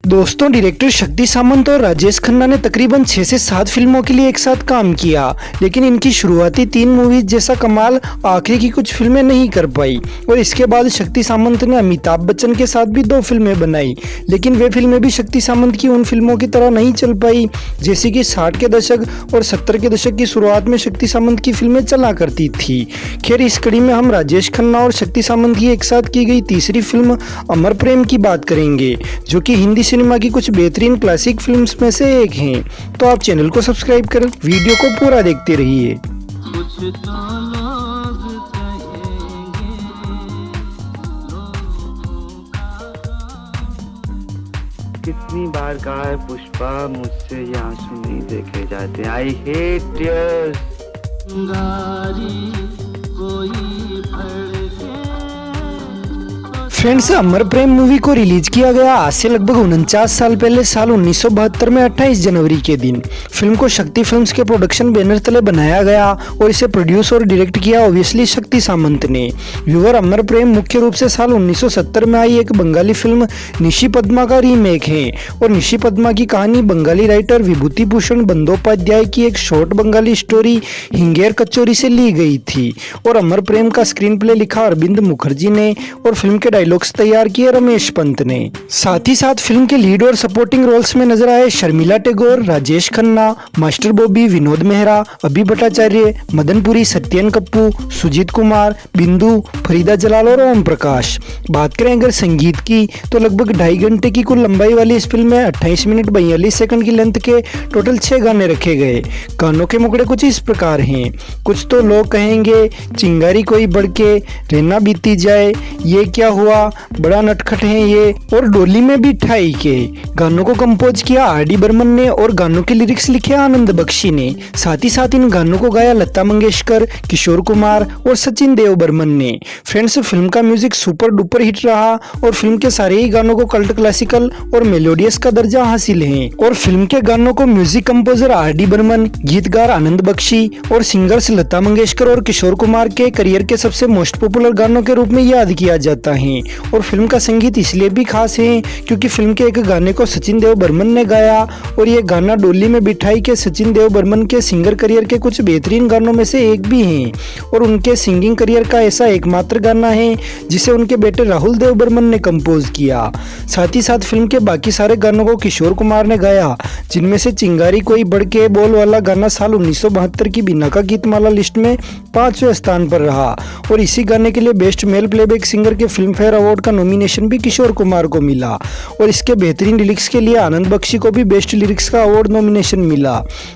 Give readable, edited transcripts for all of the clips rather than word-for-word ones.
दोस्तों, डायरेक्टर शक्ति सामंत और राजेश खन्ना ने तकरीबन 6 से 7 फिल्मों के लिए एक साथ काम किया, लेकिन इनकी शुरुआती 3 मूवीज जैसा कमाल आखिरी की कुछ फिल्में नहीं कर पाई। और इसके बाद शक्ति सामंत ने अमिताभ बच्चन के साथ भी 2 फिल्में बनाई, लेकिन वे फिल्में भी शक्ति सामंत की उन फिल्मों की तरह नहीं चल पाई जैसे कि 60 के दशक और 70 के दशक की शुरुआत में शक्ति सामंत की फिल्में चला करती थी। खैर, इस कड़ी में हम राजेश खन्ना और शक्ति सामंत की एक साथ की गई तीसरी फिल्म अमर प्रेम की बात करेंगे, जो कि हिंदी सिनेमा की कुछ बेहतरीन क्लासिक फिल्म्स में से एक हैं। तो आप चैनल को सब्सक्राइब कर वीडियो को पूरा देखते रहिए। कितनी बार कहा है पुष्पा, मुझसे ये आंसू नहीं देखे जाते। आई हेट टीयर्स। फ्रेंड्स, अमर प्रेम मूवी को रिलीज किया गया आज से लगभग 49 साल पहले साल 1972 में 28 जनवरी के दिन। फिल्म को शक्ति फिल्म्स के प्रोडक्शन बैनर तले बनाया गया और इसे प्रोड्यूस और डायरेक्ट किया ऑब्वियसली शक्ति सामंत ने। व्यूअर, अमर प्रेम मुख्य रूप से साल 1970 में आई एक बंगाली फिल्म निशी पद्मा का रीमेक है और निशी पद्मा की कहानी बंगाली राइटर विभूति भूषण बंदोपाध्याय की एक शॉर्ट बंगाली स्टोरी हिंगेर कचोरी से ली गई थी। और अमर प्रेम का स्क्रीन प्ले लिखा अरविंद मुखर्जी ने और फिल्म के डायलॉग्स तैयार किए रमेश पंत ने। साथ ही साथ फिल्म के लीड और सपोर्टिंग रोल्स में नजर आए शर्मिला टैगोर, राजेश खन्ना, मास्टर बॉबी, विनोद मेहरा, अभि भट्टाचार्य, मदनपुरी, सत्यन कप्पू, सुजीत कुमार, बिंदु, फरीदा जलाल और ओम प्रकाश। बात करें अगर संगीत की, तो लगभग 2.5 घंटे की कुल लंबाई वाली इस फिल्म में 28 मिनट 42 सेकंड की लेंथ के टोटल 6 गाने रखे गए। गानों के मुकड़े कुछ इस प्रकार हैं। कुछ तो लोग कहेंगे, चिंगारी कोई बढ़ के, रहना बीती जाए, ये क्या हुआ, बड़ा नटखट है ये, और डोली में भी ठाई के। गानों को कंपोज किया आर.डी. बर्मन ने और गानों के लिरिक्स लिखे आनंद बख्शी ने। साथ ही साथ इन गानों को गाया लता मंगेशकर, किशोर कुमार और सचिन देव बर्मन ने। फ्रेंड्स, फिल्म का म्यूजिक सुपर डुपर हिट रहा और फिल्म के सारे ही गानों को कल्ट क्लासिकल और मेलोडियस का दर्जा हासिल है। और फिल्म के गानों को म्यूजिक कंपोजर आर.डी. बर्मन, गीतकार आनंद बख्शी और सिंगर्स लता मंगेशकर और किशोर कुमार के करियर के सबसे मोस्ट पॉपुलर गानों के रूप में याद किया जाता है। और फिल्म का संगीत इसलिए भी खास है क्योंकि फिल्म के एक गाने को सचिन देव बर्मन ने गाया और ये गाना डोली में बिठाई के सचिन देव बर्मन के सिंगर करियर के कुछ बेहतरीन गानों में से एक भी है। और उनके सिंगिंग करियर का ऐसा एकमात्र गाना है जिसे उनके बेटे राहुल देव बर्मन ने कंपोज किया। साथ ही साथ फिल्म के बाकी सारे गानों को किशोर कुमार ने गाया, जिनमें से चिंगारी कोई बढ़ के बोल वाला गाना साल 1972 की बिनाका गीतमाला लिस्ट में 5वें स्थान पर रहा। और इसी गाने के लिए बेस्ट मेल प्लेबैक सिंगर के फिल्म फेयर अवार्ड का नॉमिनेशन भी किशोर कुमार को मिला। और इसके बेहतरीन लिरिक्स के लिए आनंद बख्शी को भी बेस्ट लिरिक्स का अवार्ड नॉमिनेशन मिला।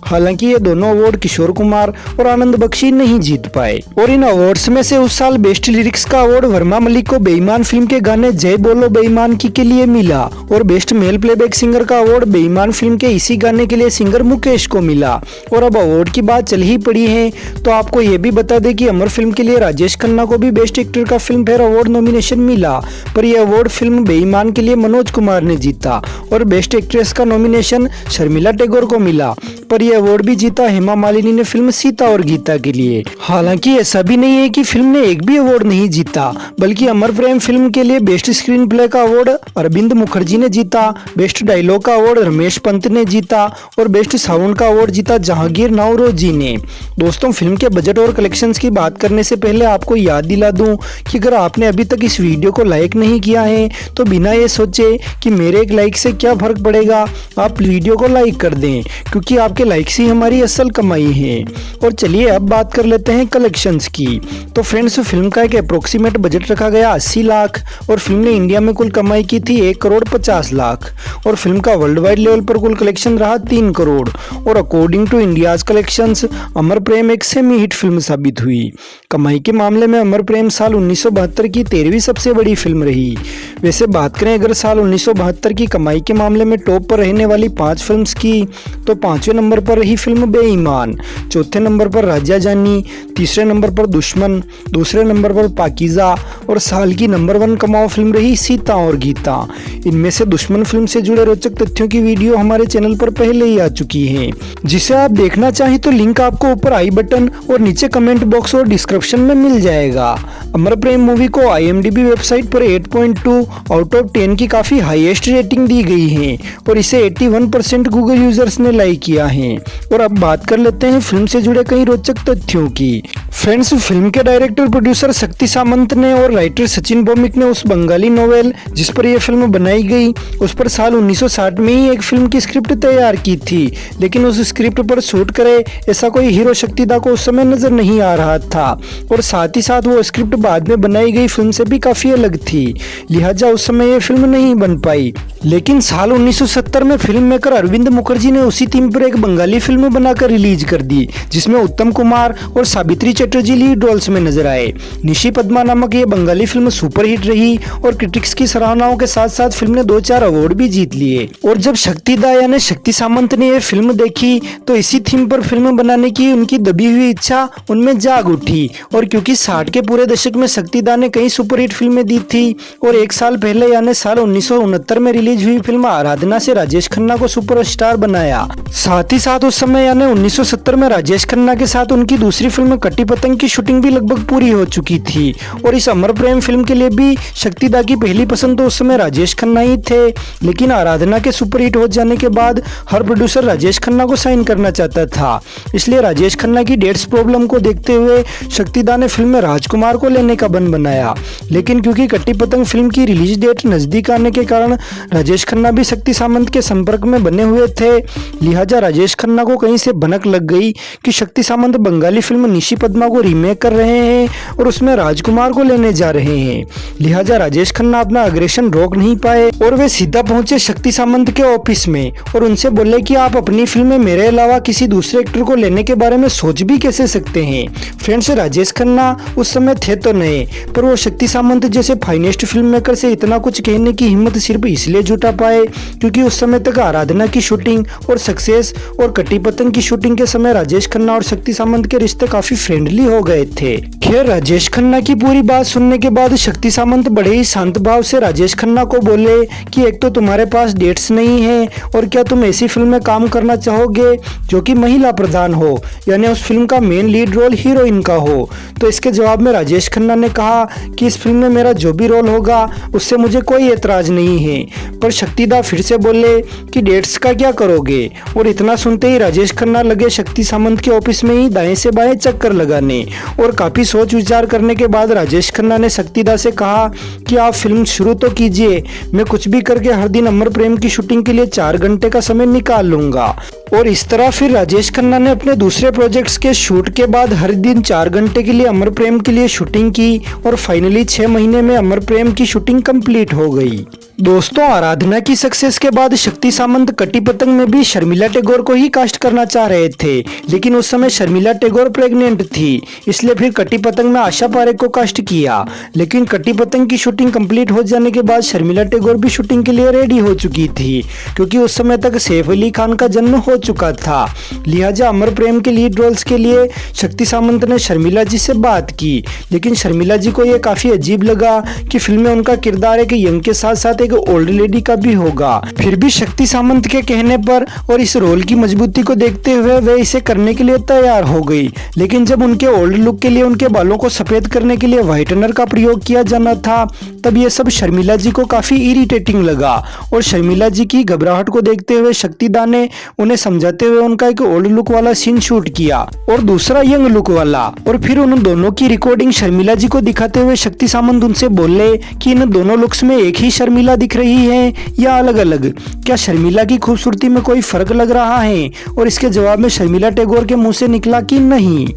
हालांकि ये दोनों अवार्ड किशोर कुमार और आनंद बख्शी नहीं जीत पाए। और इन अवार्ड्स में से उस साल बेस्ट लिरिक्स का अवार्ड वर्मा मलिक को बेईमान फिल्म के गाने जय बोलो बेईमान की के लिए मिला। और बेस्ट मेल प्लेबैक सिंगर का अवार्ड बेईमान फिल्म के इसी गाने के लिए सिंगर मुकेश को मिला। और अब अवार्ड की बात चल ही पड़ी है तो आपको ये भी बता दें कि अमर फिल्म के लिए राजेश खन्ना को भी बेस्ट एक्टर का फिल्म फेयर अवार्ड नॉमिनेशन मिला, पर यह अवार्ड फिल्म बेईमान के लिए मनोज कुमार ने जीता। और बेस्ट एक्ट्रेस का नॉमिनेशन शर्मिला टैगोर को मिला, पर यह अवार्ड भी जीता हेमा मालिनी ने फिल्म सीता और गीता के लिए। हालांकि ऐसा भी नहीं है कि फिल्म ने एक भी अवार्ड नहीं जीता, बल्कि अमर प्रेम फिल्म के लिए बेस्ट स्क्रीन प्ले का अवार्ड अरविंद मुखर्जी ने जीता, बेस्ट डायलॉग का अवार्ड रमेश पंत ने जीता और बेस्ट साउंड का अवार्ड जीता जहांगीर नौरोजी ने। दोस्तों, फिल्म के बजट और कलेक्शंस की बात करने से पहले आपको याद दिला दूं कि अगर आपने अभी तक इस वीडियो को लाइक नहीं किया है तो बिना ये सोचे कि मेरे एक लाइक से क्या फर्क पड़ेगा, आप वीडियो को लाइक कर दें, क्योंकि आपके लाइक से हमारी असल कमाई है। और चलिए अब बात कर लेते हैं कलेक्शंस की। तो फ्रेंड्स, फिल्म का एक अप्रोक्सीमेट बजट रखा गया 80 लाख और फिल्म ने इंडिया में कुल कमाई की थी 1 करोड़ 50 लाख। और फिल्म का वर्ल्ड वाइड लेवल पर कुल कलेक्शन रहा 3 करोड़। और अकॉर्डिंग टू इंडियाज कलेक्शंस अमर प्रेम एक सेमी हिट फिल्म साबित हुई। कमाई के मामले में अमर प्रेम साल 1972 की 13वीं सबसे बड़ी फिल्म रही। वैसे बात करें अगर साल 1972 की कमाई के मामले में टॉप पर रहने वाली 5 फिल्म्स की, तो 5वें नंबर पर रही फिल्म बेईमान, 4थे नंबर पर राजा जानी, 3रे नंबर पर दुश्मन, 2रे नंबर पर पाकीज़ा और साल की नंबर 1 कमाओ फिल्म रही सीता और गीता। इनमें से दुश्मन फिल्म से जुड़े रोचक तथ्यों की वीडियो हमारे चैनल पर पहले ही आ चुकी है, जिसे आप देखना चाहें तो लिंक आपको ऊपर आई बटन और नीचे कमेंट बॉक्स और डिस्क्रिप्शन डिस्क्रिप्शन में मिल जाएगा। अमर प्रेम मूवी को IMDb वेबसाइट पर 8.2 आउट ऑफ 10 की काफ़ी हाईएस्ट रेटिंग दी गई है और इसे 81% गूगल यूजर्स ने लाइक किया है। और अब बात कर लेते हैं फिल्म से जुड़े कई रोचक तथ्यों की। फ्रेंड्स, फिल्म के डायरेक्टर प्रोड्यूसर शक्ति सामंत ने और राइटर सचिन भौमिक ने उस बंगाली नोवेल जिस पर यह फिल्म बनाई गई उस पर साल 1960 में ही एक फिल्म की स्क्रिप्ट तैयार की थी, लेकिन उस स्क्रिप्ट पर शूट करे ऐसा कोई हीरो शक्तिदा को उस समय नजर नहीं आ रहा था और साथ ही साथ वो स्क्रिप्ट बाद में बनाई गई फिल्म से भी काफी अलग थी, लिहाजा उस समय ये फिल्म नहीं बन पाई। लेकिन साल 1970 में फिल्म मेकर अरविंद मुखर्जी ने उसी थीम पर एक बंगाली फिल्म बनाकर रिलीज कर दी जिसमें उत्तम कुमार और सावित्री चटर्जी लीड रोल्स में नजर आए। निशी पद्मा नामक ये बंगाली फिल्म सुपरहिट रही और क्रिटिक्स की सराहनाओं के साथ साथ फिल्म ने 2-4 अवार्ड भी जीत लिए। और जब शक्तिदा यानी शक्ति सामंत ने यह फिल्म देखी तो इसी थीम पर फिल्म बनाने की उनकी दबी हुई इच्छा उनमें जाग उठी। और क्योंकि 60 के पूरे दशक में शक्तिदा ने कई सुपरहिट फिल्में दी थी और एक साल पहले यानी साल 1969 में रिलीज हुई फिल्म आराधना से राजेश खन्ना को सुपरस्टार बनाया। साथ ही साथ उस समय यानी 1970 में राजेश खन्ना के साथ उनकी दूसरी फिल्म कटी पतंग की शूटिंग भी लगभग पूरी हो चुकी थी। और इस अमर प्रेम फिल्म के लिए भी शक्तिदा की पहली पसंद तो उस समय राजेश खन्ना ही थे, लेकिन आराधना के सुपरहिट हो जाने के बाद हर प्रोड्यूसर राजेश खन्ना को साइन करना चाहता था, इसलिए राजेश खन्ना की डेट्स प्रॉब्लम को देखते हुए शक्तिदा ने फिल्म में राजकुमार को लेने का बन बनाया। लेकिन क्योंकि कटी पतंग फिल्म की रिलीज डेट नजदीक आने के कारण राजेश खन्ना भी शक्ति सामंत के संपर्क में बने हुए थे, लिहाजा राजेश खन्ना को कहीं से भनक लग गई कि शक्ति सामंत बंगाली फिल्म निशी पद्मा को रीमेक कर रहे हैं और उसमें राजकुमार को लेने जा रहे हैं। लिहाजा राजेश खन्ना अपना अग्रेशन रोक नहीं पाए और वे सीधा पहुंचे शक्ति सामंत के ऑफिस में और उनसे बोले कि आप अपनी फिल्म में मेरे अलावा किसी दूसरे एक्टर को लेने के बारे में सोच भी कैसे सकते हैं। फ्रेंड्स, राजेश खन्ना उस समय थे तो नए, पर वो शक्ति सामंत जैसे फाइनेस्ट फिल्म मेकर से इतना कुछ कहने की हिम्मत सिर्फ इसलिए जुटा पाए क्योंकि उस समय तक आराधना की शूटिंग और सक्सेस और कटी पतंग की शूटिंग के समय राजेश खन्ना और शक्ति सामंत के रिश्ते काफी फ्रेंडली हो गए थे। खैर, राजेश खन्ना की पूरी बात सुनने के बाद शक्ति सामंत बड़े ही शांत भाव से राजेश खन्ना को बोले कि एक तो तुम्हारे पास डेट्स नहीं है और क्या तुम ऐसी फिल्म में काम करना चाहोगे जो कि महिला प्रधान हो, यानी उस फिल्म का मेन लीड रोल हीरोइन का हो। तो इसके जवाब में राजेश खन्ना ने कहा कि इस फिल्म में मेरा जो भी रोल होगा उससे मुझे कोई एतराज नहीं है। पर शक्तिदा फिर से बोले कि डेट्स का क्या करोगे, और इतना सुनते ही राजेश खन्ना लगे शक्ति सामंत के ऑफिस में ही दाएं से बाएं चक्कर लगाने। और काफी सोच विचार करने के बाद राजेश खन्ना ने शक्तिदा से कहा कि आप फिल्म शुरू तो कीजिए, मैं कुछ भी करके हर दिन अमर प्रेम की शूटिंग के लिए 4 घंटे का समय निकाल लूंगा। और इस तरह फिर राजेश खन्ना ने अपने दूसरे प्रोजेक्ट्स के शूट के बाद हर दिन 4 घंटे के लिए अमर प्रेम के लिए शूटिंग की और फाइनली 6 महीने में अमर प्रेम की शूटिंग कंप्लीट हो गई। दोस्तों, आराधना की सक्सेस के बाद शक्ति सामंत कटी पतंग में भी शर्मिला टैगोर को ही कास्ट करना चाह रहे थे, लेकिन उस समय शर्मिला टैगोर प्रेग्नेंट थी, इसलिए फिर कटी पतंग में आशा पारेख को कास्ट किया। लेकिन कटी पतंग की शूटिंग कंप्लीट हो जाने के बाद शर्मिला टैगोर भी शूटिंग के लिए रेडी हो चुकी थी, क्योंकि उस समय तक सैफ अली खान का जन्म हो चुका था। लिहाजा अमर प्रेम के लीड रोल्स के लिए शक्ति सामंत ने शर्मिला जी से बात की, लेकिन शर्मिला जी को यह काफी अजीब लगा कि फिल्म में उनका किरदार एक यंग के साथ साथ ओल्ड लेडी का भी होगा। फिर भी शक्ति सामंत के कहने पर और इस रोल की मजबूती को देखते हुए वे इसे करने के लिए तैयार हो गई। लेकिन जब उनके ओल्ड लुक के लिए उनके बालों को सफेद करने के लिए व्हाइटनर का प्रयोग किया जाना था, तब ये सब शर्मिला जी को काफी इरिटेटिंग लगा और शर्मिला जी की घबराहट को देखते हुए शक्तिदा ने उन्हें समझाते हुए उनका एक ओल्ड लुक वाला सीन शूट किया और दूसरा यंग लुक वाला। और फिर उन दोनों की रिकॉर्डिंग शर्मिला जी को दिखाते हुए शक्ति सामंत उनसे बोले कि इन दोनों लुक्स में एक ही शर्मिला दिख रही है या अलग अलग, क्या शर्मिला की खूबसूरती में कोई फर्क लग रहा है? और इसके जवाब में शर्मिला टैगोर के मुंह से निकला कि नहीं।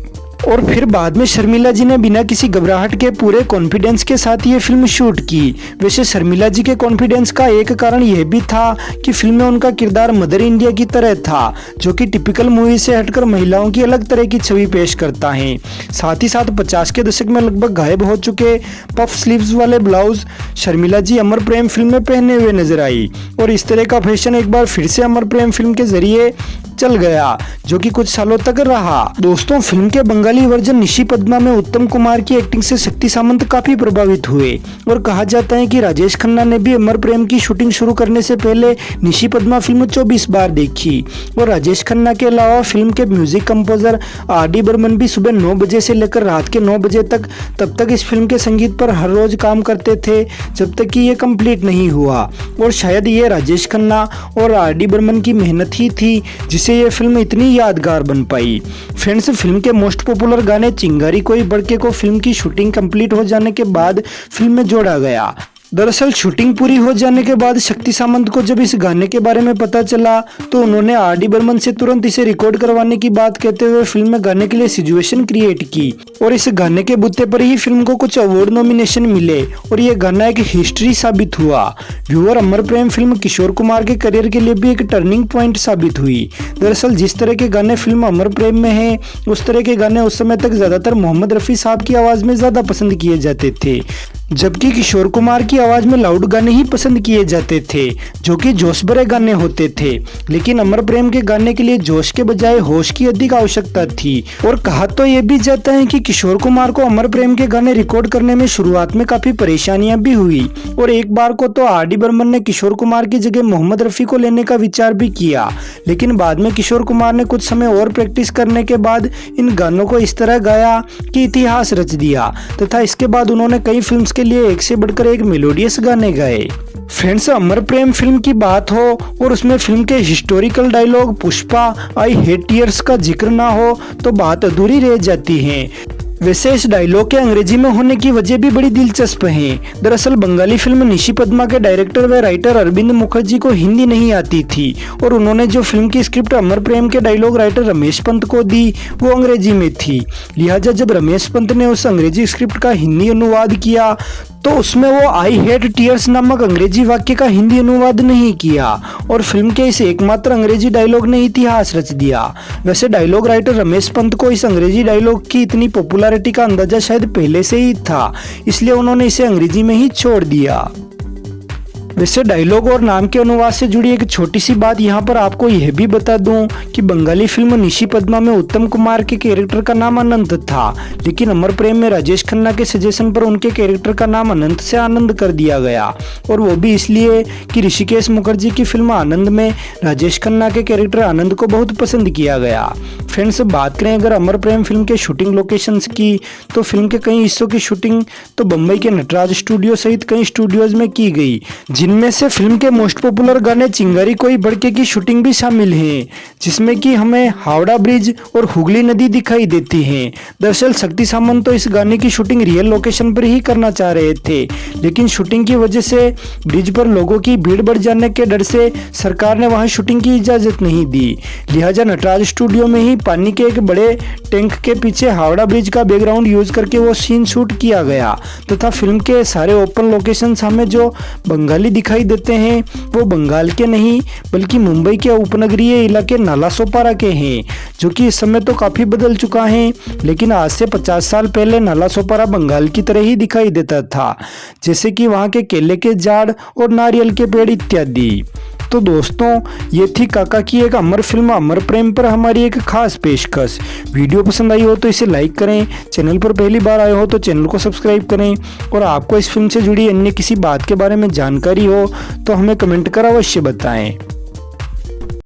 और फिर बाद में शर्मिला जी ने बिना किसी घबराहट के पूरे कॉन्फिडेंस के साथ ये फिल्म शूट की। वैसे शर्मिला जी के कॉन्फिडेंस का एक कारण यह भी था कि फिल्म में उनका किरदार मदर इंडिया की तरह था, जो कि टिपिकल मूवी से हटकर महिलाओं की अलग तरह की छवि पेश करता है। साथ ही साथ 50 के दशक में लगभग गायब हो चुके पफ स्लीव्स वाले ब्लाउज शर्मिला जी अमर प्रेम फिल्म में पहने हुए नजर आई और इस तरह का फैशन एक बार फिर से अमर प्रेम फिल्म के जरिए चल गया, जो कि कुछ सालों तक रहा। दोस्तों, फिल्म के बंगाली बंगाली वर्जन निशी पद्मा में उत्तम कुमार की एक्टिंग से शक्ति सामंत काफी प्रभावित हुए और कहा जाता है कि राजेश खन्ना ने भी अमर प्रेम की शूटिंग शुरू करने से पहले निशी पद्मा फिल्म 24 बार देखी। और राजेश खन्ना के अलावा फिल्म के म्यूजिक कंपोजर आर.डी. बर्मन भी सुबह 9 बजे से लेकर रात के 9 बजे तक तब तक इस फिल्म के संगीत पर हर रोज काम करते थे जब तक कि ये कंप्लीट नहीं हुआ। और शायद ये राजेश खन्ना और आर.डी. बर्मन की मेहनत ही थी जिसे ये फिल्म इतनी यादगार बन पाई। फ्रेंड्स, फिल्म के मोस्ट पॉपुलर गाने चिंगारी कोई बड़के को फिल्म की शूटिंग कंप्लीट हो जाने के बाद फिल्म में जोड़ा गया। दरअसल शूटिंग पूरी हो जाने के बाद शक्ति सामंत को जब इस गाने के बारे में पता चला तो उन्होंने आर.डी. बर्मन से तुरंत इसे रिकॉर्ड करवाने की बात कहते हुए फिल्म में गाने के लिए सिचुएशन क्रिएट की और इस गाने के बुत्ते पर ही फिल्म को कुछ अवार्ड नॉमिनेशन मिले और ये गाना एक हिस्ट्री साबित हुआ। व्यूअर, अमर प्रेम फिल्म किशोर कुमार के करियर के लिए भी एक टर्निंग पॉइंट साबित हुई। दरअसल जिस तरह के गाने फिल्म अमर प्रेम में हैं उस तरह के गाने उस समय तक ज्यादातर मोहम्मद रफी साहब की आवाज में ज्यादा पसंद किए जाते थे, जबकि किशोर कुमार की आवाज में लाउड गाने ही पसंद किए जाते थे जो कि जोश भरे गाने होते थे। लेकिन अमर प्रेम के गाने के लिए जोश के बजाय होश की अधिक आवश्यकता थी। और कहा तो ये भी जाता है कि किशोर कुमार को अमर प्रेम के गाने रिकॉर्ड करने में शुरुआत में काफी परेशानियां भी हुई और एक बार को तो आर.डी. बर्मन ने किशोर कुमार की जगह मोहम्मद रफी को लेने का विचार भी किया, लेकिन बाद में किशोर कुमार ने कुछ समय और प्रैक्टिस करने के बाद इन गानों को इस तरह गाया कि इतिहास रच दिया तथा इसके बाद उन्होंने कई फिल्म्स के लिए एक से बढ़कर एक मेलोडियस गाने गाए। फ्रेंड्स, अमर प्रेम फिल्म की बात हो और उसमें फिल्म के historical dialogue Pushpa I hate tears का जिक्र ना हो तो बात अधूरी रह जाती है। वैसे इस डायलॉग के अंग्रेजी में होने की वजह भी बड़ी दिलचस्प है। दरअसल बंगाली फिल्म निशी पद्मा के डायरेक्टर व राइटर अरविंद मुखर्जी को हिंदी नहीं आती थी और उन्होंने जो फिल्म की स्क्रिप्ट अमर प्रेम के डायलॉग राइटर रमेश पंत को दी वो अंग्रेजी में थी। लिहाजा जब रमेश पंत ने उस अंग्रेजी स्क्रिप्ट का हिंदी अनुवाद किया तो उसमें वो आई हेट टीयर्स नामक अंग्रेजी वाक्य का हिंदी अनुवाद नहीं किया और फिल्म के इस एकमात्र अंग्रेजी डायलॉग ने इतिहास रच दिया। वैसे डायलॉग राइटर रमेश पंत को इस अंग्रेजी डायलॉग की इतनी पॉपुलैरिटी का अंदाजा शायद पहले से ही था, इसलिए उन्होंने इसे अंग्रेजी में ही छोड़ दिया। वैसे डायलॉग और नाम के अनुवाद से जुड़ी एक छोटी सी बात यहाँ पर आपको यह भी बता दूं कि बंगाली फिल्म निशी पद्मा में उत्तम कुमार के कैरेक्टर का नाम अनंत था, लेकिन अमर प्रेम में राजेश खन्ना के सजेशन पर उनके कैरेक्टर का नाम अनंत से आनंद कर दिया गया और वो भी इसलिए कि ऋषिकेश मुखर्जी की फिल्म आनंद में राजेश खन्ना के कैरेक्टर आनंद को बहुत पसंद किया गया। फ्रेंड्स, बात करें अगर अमर प्रेम फिल्म के शूटिंग लोकेशंस की तो फिल्म के कई हिस्सों की शूटिंग तो बम्बई के नटराज स्टूडियो सहित कई स्टूडियोज में की गई, जिनमें से फिल्म के मोस्ट पॉपुलर गाने चिंगारी कोई बड़के की शूटिंग भी शामिल है, जिसमें कि हमें हावड़ा ब्रिज और हुगली नदी दिखाई देती है। दरअसल शक्ति सामंत तो इस गाने की शूटिंग रियल लोकेशन पर ही करना चाह रहे थे, लेकिन शूटिंग की वजह से ब्रिज पर लोगों की भीड़ बढ़ जाने के डर से सरकार ने वहां शूटिंग की इजाजत नहीं दी। लिहाजा नटराज स्टूडियो में ही पानी के एक बड़े टैंक के पीछे हावड़ा ब्रिज का बैकग्राउंड यूज करके वो सीन शूट किया गया तथा फिल्म के सारे ओपन लोकेशंस हमें जो बंगाली दिखाई देते हैं वो बंगाल के नहीं बल्कि मुंबई के उपनगरीय इलाके नालासोपारा के हैं, जो कि इस समय तो काफी बदल चुका है, लेकिन आज से 50 साल पहले नालासोपारा बंगाल की तरह ही दिखाई देता था, जैसे कि वहाँ के केले के झाड़ और नारियल के पेड़ इत्यादि। तो दोस्तों, ये थी काका की एक अमर फिल्म अमर प्रेम पर हमारी एक खास पेशकश। वीडियो पसंद आई हो तो इसे लाइक करें, चैनल पर पहली बार आए हो तो चैनल को सब्सक्राइब करें और आपको इस फिल्म से जुड़ी अन्य किसी बात के बारे में जानकारी हो तो हमें कमेंट कर अवश्य बताएं।